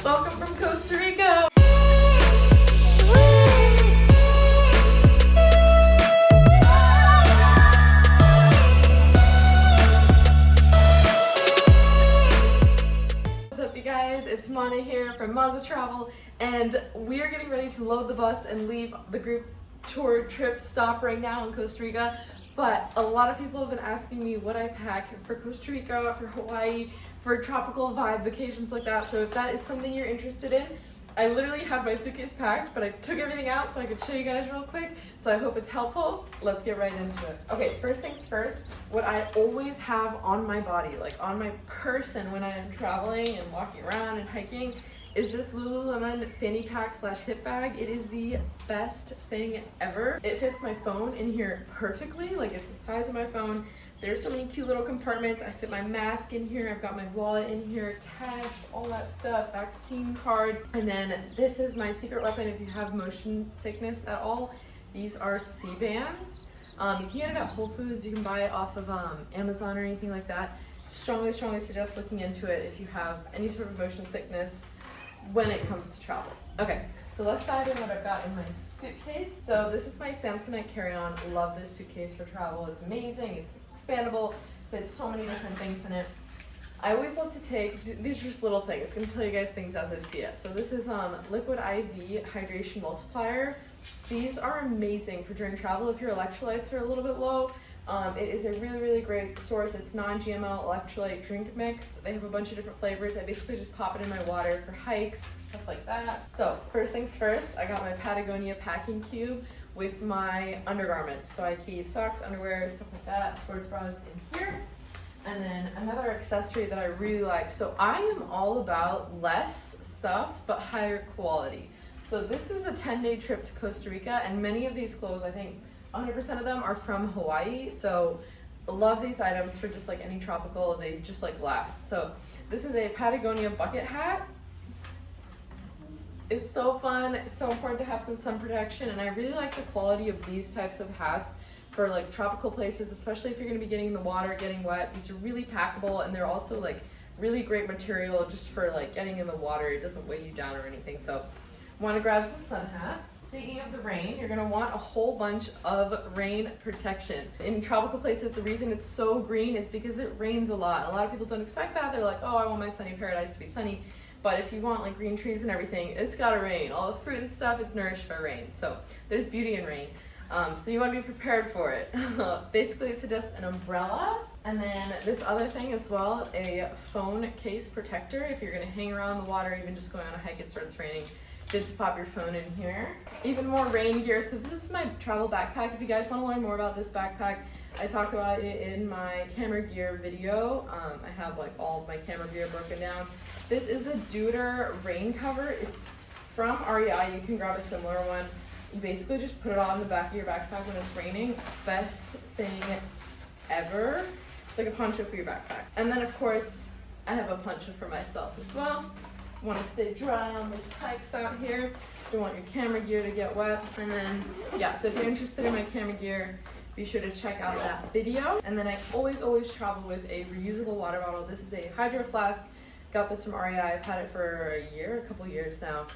Welcome from Costa Rica. What's up, you guys? It's Mahna here from Mahna Travel, and we are getting ready to load the bus and leave the group tour trip stop right now in Costa Rica. But a lot of people have been asking me what I pack for Costa Rica, for Hawaii, for tropical vibe vacations like that. So if that is something you're interested in, I literally have my suitcase packed, but I took everything out so I could show you guys real quick. So I hope it's helpful. Let's get right into it. Okay, first things first, what I always have on my body, like on my person when I am traveling and walking around and hiking, is this Lululemon Fannypack / hip bag. It is the best thing ever. It fits my phone in here perfectly, like it's the size of my phone. There's so many cute little compartments. I fit my mask in here, I've got my wallet in here, cash, all that stuff, vaccine card. And then this is my secret weapon if you have motion sickness at all. These are C-bands. You can get it at Whole Foods, you can buy it off of Amazon or anything like that. Strongly suggest looking into it if you have any sort of motion sickness when it comes to travel. Okay, so let's dive in what I've got in my suitcase. So this is my Samsonite Carryon. Love this suitcase for travel. It's amazing, it's expandable, there's so many different things in it. I always love to take, these are just little things, I'm gonna tell you guys things as I see it. So this is Liquid IV Hydration Multiplier. These are amazing for during travel if your electrolytes are a little bit low. It is a really great source. It's non-GMO electrolyte drink mix. They have a bunch of different flavors. I basically just pop it in my water for hikes, stuff like that. So first things first, I got my Patagonia packing cube with my undergarments. So I keep socks, underwear, stuff like that, sports bras in here. And then another accessory that I really like. So I am all about less stuff, but higher quality. So this is a 10-day trip to Costa Rica, and many of these clothes, I think 100% of them are from Hawaii. So I love these items for just like any tropical, they just like last. So this is a Patagonia bucket hat. It's so fun, it's so important to have some sun protection, and I really like the quality of these types of hats for like tropical places, especially if you're gonna be getting in the water, getting wet. These are really packable, and they're also like really great material just for like getting in the water. It doesn't weigh you down or anything. So want to grab some sun hats. Speaking of the rain, you're going to want a whole bunch of rain protection. In tropical places, the reason it's so green is because it rains a lot. A lot of people don't expect that. They're like, oh, I want my sunny paradise to be sunny. But if you want like green trees and everything, it's got to rain. All the fruit and stuff is nourished by rain. So there's beauty in rain. So you want to be prepared for it. Basically, it suggests an umbrella. And then this other thing as well, a phone case protector. If you're going to hang around the water, even just going on a hike, it starts raining. Good to pop your phone in here. Even more rain gear. So this is my travel backpack. If you guys want to learn more about this backpack, I talk about it in my camera gear video. I have like all of my camera gear broken down. This is the Deuter rain cover. It's from REI. You can grab a similar one. You basically just put it on the back of your backpack when it's raining. Best thing ever. It's like a poncho for your backpack. And then of course, I have a poncho for myself as well. Want to stay dry on these hikes out here. Don't want your camera gear to get wet. And then, yeah, so if you're interested in my camera gear, be sure to check out that video. And then I always travel with a reusable water bottle. This is a Hydroflask. Got this from REI. I've had it for a couple years now.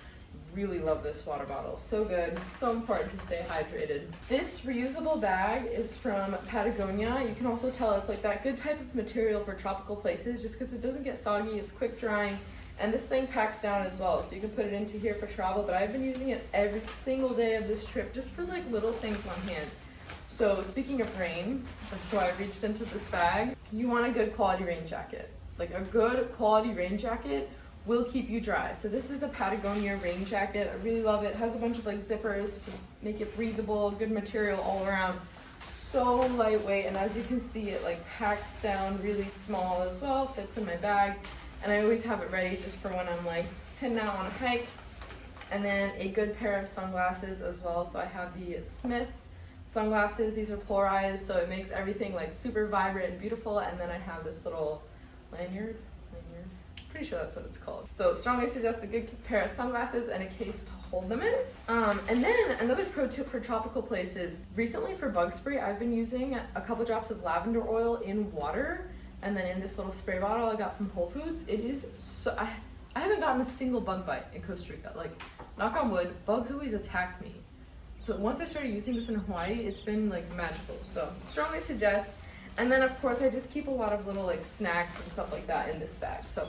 Really love this water bottle. So good. So important to stay hydrated. This reusable bag is from Patagonia. You can also tell it's like that good type of material for tropical places just because it doesn't get soggy. It's quick drying. And this thing packs down as well, so you can put it into here for travel, but I've been using it every single day of this trip just for like little things on hand. So speaking of rain, that's why I reached into this bag. You want a good quality rain jacket. Like a good quality rain jacket will keep you dry. So this is the Patagonia rain jacket. I really love it. It has a bunch of like zippers to make it breathable, good material all around. So lightweight, and as you can see, it like packs down really small as well, fits in my bag. And I always have it ready just for when I'm like heading out on a hike. And then a good pair of sunglasses as well. So I have the Smith sunglasses. These are polarized, so it makes everything like super vibrant and beautiful. And then I have this little lanyard. Pretty sure that's what it's called. So strongly suggest a good pair of sunglasses and a case to hold them in. And then another pro tip for tropical places. Recently for bug spray, I've been using a couple drops of lavender oil in water. And then in this little spray bottle I got from Whole Foods. It is so, I haven't gotten a single bug bite in Costa Rica. Like, knock on wood, bugs always attack me. So once I started using this in Hawaii, it's been like magical. So strongly suggest. And then of course I just keep a lot of little like snacks and stuff like that in this bag. So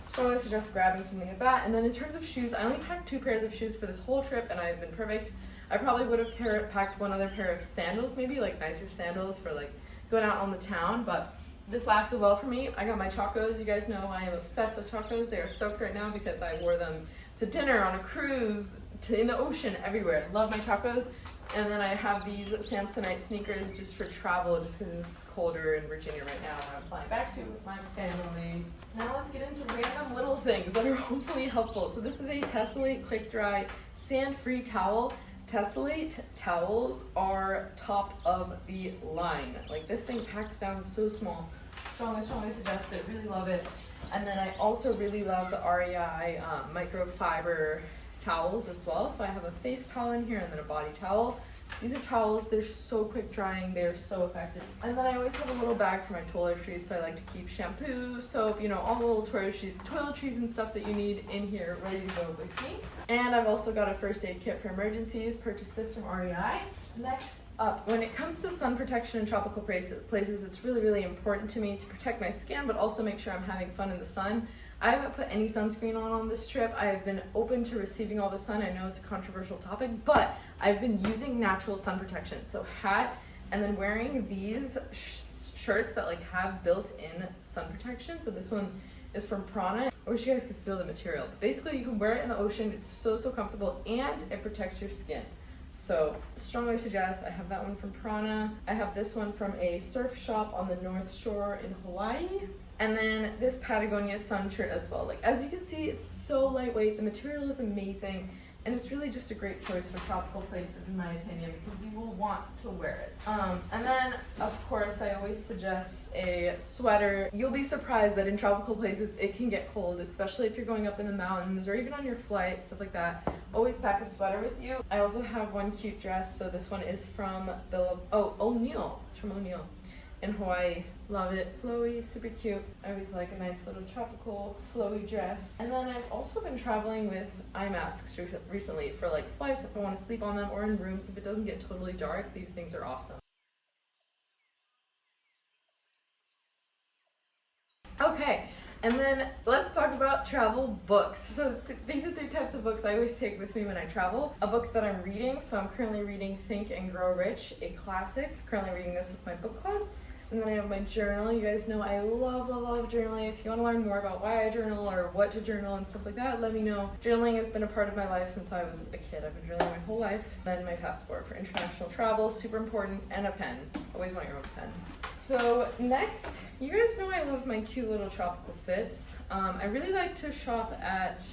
strongly suggest grabbing something like that. And then in terms of shoes, I only packed 2 pairs of shoes for this whole trip and I've been perfect. I probably would have packed one other pair of sandals, maybe like nicer sandals for like going out on the town, but this lasted well for me. I got my chacos. You guys know I am obsessed with chacos. They are soaked right now because I wore them to dinner, on a cruise, in the ocean, everywhere. Love my chacos. And then I have these Samsonite sneakers just for travel, just because it's colder in Virginia right now and I'm flying back to with my family. Now let's get into random little things that are hopefully helpful. So this is a Tesalate quick dry sand-free towel. Tesalate towels are top of the line. Like, this thing packs down so small. Strongly suggest it, really love it. And then I also really love the REI Microfiber Towels as well. So I have a face towel in here and then a body towel. These are towels, they're so quick drying, they're so effective. And then I always have a little bag for my toiletries, so I like to keep shampoo, soap, you know, all the little toiletries and stuff that you need in here ready to go with me. And I've also got a first aid kit for emergencies, purchased this from REI. Next up, when it comes to sun protection in tropical places, it's really important to me to protect my skin, but also make sure I'm having fun in the sun. I haven't put any sunscreen on this trip. I have been open to receiving all the sun. I know it's a controversial topic, but I've been using natural sun protection. So hat, and then wearing these shirts that like have built-in sun protection. So this one is from Prana. I wish you guys could feel the material. But basically, you can wear it in the ocean. It's so comfortable, and it protects your skin. So strongly suggest. I have that one from Prana. I have this one from a surf shop on the North Shore in Hawaii. And then this Patagonia sun shirt as well. Like, as you can see, it's so lightweight. The material is amazing. And it's really just a great choice for tropical places, in my opinion, because you will want to wear it. And then, of course, I always suggest a sweater. You'll be surprised that in tropical places, it can get cold, especially if you're going up in the mountains or even on your flight, stuff like that. Always pack a sweater with you. I also have one cute dress. So this one is from O'Neill. It's from O'Neill in Hawaii. Love it. Flowy, super cute. I always like a nice little tropical flowy dress. And then I've also been traveling with eye masks recently for like flights if I want to sleep on them, or in rooms if it doesn't get totally dark. These things are awesome. Okay, and then let's talk about travel books. So these are 3 types of books I always take with me when I travel. A book that I'm reading, so I'm currently reading Think and Grow Rich, a classic. Currently reading this with my book club. And then I have my journal. You guys know I love journaling. If you want to learn more about why I journal or what to journal and stuff like that, let me know. Journaling has been a part of my life since I was a kid. I've been journaling my whole life. Then my passport for international travel, super important, and a pen. Always want your own pen. So next, you guys know I love my cute little tropical fits. I really like to shop at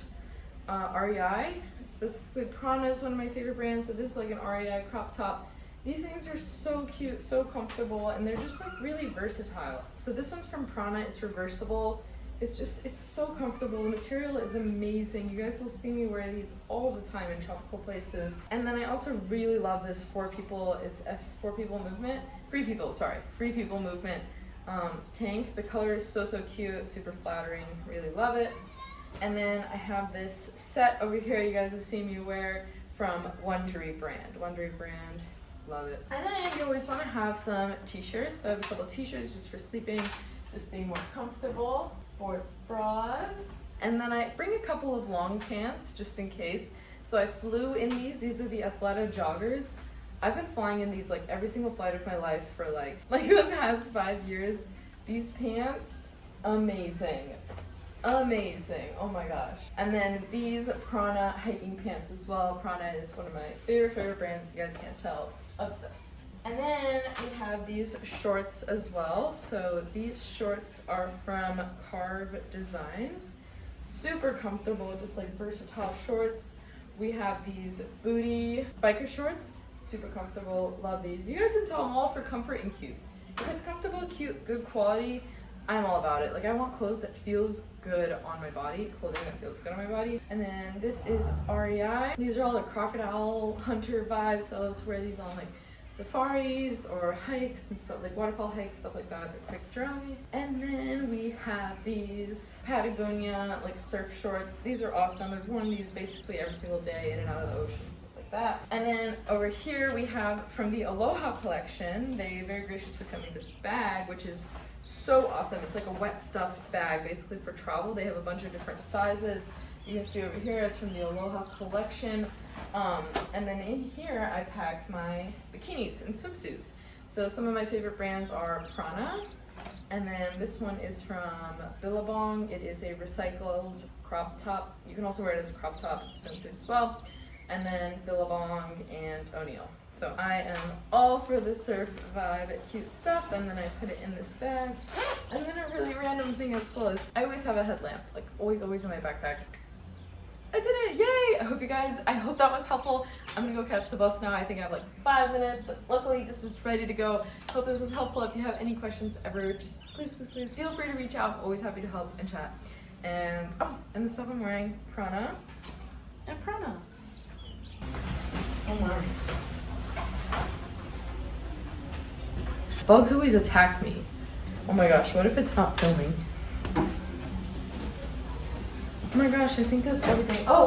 REI. Specifically, Prana is one of my favorite brands. So this is like an REI crop top. These things are so cute, so comfortable, and they're just like really versatile. So this one's from Prana, it's reversible. It's so comfortable. The material is amazing. You guys will see me wear these all the time in tropical places. And then I also really love this Free People movement tank. The color is so cute, super flattering, really love it. And then I have this set over here you guys have seen me wear from Wondery brand. Love it. And then you always want to have some t-shirts. So I have a couple t-shirts just for sleeping, just being more comfortable. Sports bras. And then I bring a couple of long pants just in case. So I flew in these. These are the Athleta joggers. I've been flying in these like every single flight of my life for like the past 5 years. These pants, amazing. Oh my gosh. And then these Prana hiking pants as well. Prana is one of my favorite brands, if you guys can't tell. Obsessed. And then we have these shorts as well. So these shorts are from Carve Designs. Super comfortable, just like versatile shorts. We have these booty biker shorts. Super comfortable, love these. You guys can tell I'm all for comfort and cute. If it's comfortable, cute, good quality, I'm all about it. Like, I want clothes that feels good on my body, clothing that feels good on my body. And then this is REI. These are all the crocodile hunter vibes. So I love to wear these on like safaris or hikes and stuff, like waterfall hikes, stuff like that. They're quick dry. And then we have these Patagonia like surf shorts. These are awesome. I've worn these basically every single day in and out of the ocean, stuff like that. And then over here we have from the Aloha Collection, they very graciously sent me this bag, which is so awesome. It's like a wet stuff bag basically for travel. They have a bunch of different sizes. You can see over here it's from the Aloha Collection. And then in here I packed my bikinis and swimsuits. So some of my favorite brands are Prana, and then this one is from Billabong. It is a recycled crop top. You can also wear it as a crop top, it's a swimsuit as well. And then Billabong and O'Neill. So I am all for the surf vibe, cute stuff, and then I put it in this bag. And then a really random thing as well is I always have a headlamp, like always in my backpack. I did it, yay! I hope that was helpful. I'm gonna go catch the bus now. I think I have like 5 minutes, but luckily this is ready to go. Hope this was helpful. If you have any questions ever, just please feel free to reach out. I'm always happy to help and chat. And and the stuff I'm wearing, Prana and Prana. Oh my. Bugs always attack me. Oh my gosh, what if it's not filming? Oh my gosh, I think that's everything. Oh,